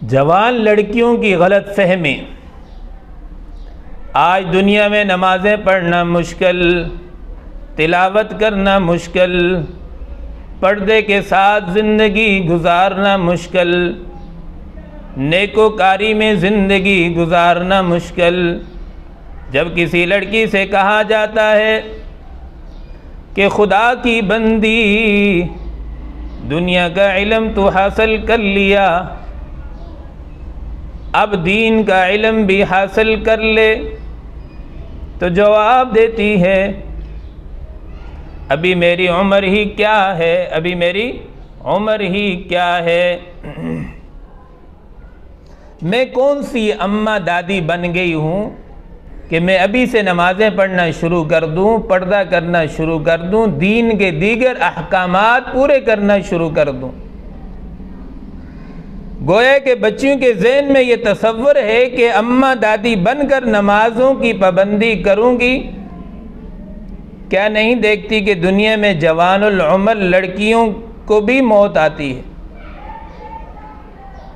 जवान लड़कियों की गलत फहमी। आज दुनिया में नमाज़ें पढ़ना मुश्किल, तिलावत करना मुश्किल, पर्दे के साथ ज़िंदगी गुजारना मुश्किल, नेकोकारी में ज़िंदगी गुजारना मुश्किल। जब किसी लड़की से कहा जाता है कि खुदा की बंदी, दुनिया का इल्म तो हासिल कर लिया, अब दीन का इल्म भी हासिल कर ले, तो जवाब देती है अभी मेरी उम्र ही क्या है, अभी मेरी उम्र ही क्या है। मैं कौन सी अम्मा दादी बन गई हूँ कि मैं अभी से नमाज़ें पढ़ना शुरू कर दूँ, पर्दा करना शुरू कर दूँ, दीन के दीगर अहकामात पूरे करना शुरू कर दूँ। गोया के बच्चियों के ज़हन में ये तसव्वुर है कि अम्मा दादी बनकर नमाज़ों की पाबंदी करूँगी। क्या नहीं देखती कि दुनिया में जवानुल उम्र लड़कियों को भी मौत आती है।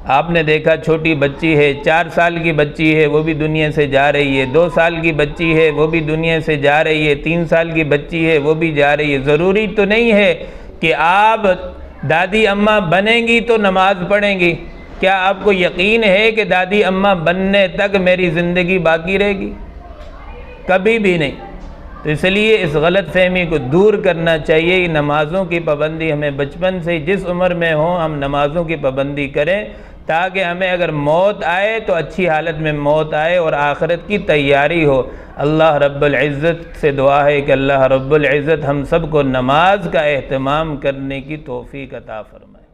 आपने देखा छोटी बच्ची है, 4 साल की बच्ची है, वो भी दुनिया से जा रही है, 2 साल की बच्ची है, वो भी दुनिया से जा रही है, 3 साल की बच्ची है, वो भी जा रही है। ज़रूरी तो नहीं है कि आप दादी अम्मा बनेंगी तो नमाज पढ़ेंगी। क्या आपको यकीन है कि दादी अम्मा बनने तक मेरी ज़िंदगी बाकी रहेगी? कभी भी नहीं। तो इसलिए इस गलत फहमी को दूर करना चाहिए। नमाज़ों की पाबंदी हमें बचपन से जिस उम्र में हो हम नमाज़ों की पाबंदी करें, ताकि हमें अगर मौत आए तो अच्छी हालत में मौत आए और आखिरत की तैयारी हो। अल्लाह रब्बुल इज़्ज़त से दुआ है कि अल्लाह रब्बुल इज़्ज़त हम सब को नमाज का एहतमाम करने की तौफ़ीक़ अता फ़रमाए।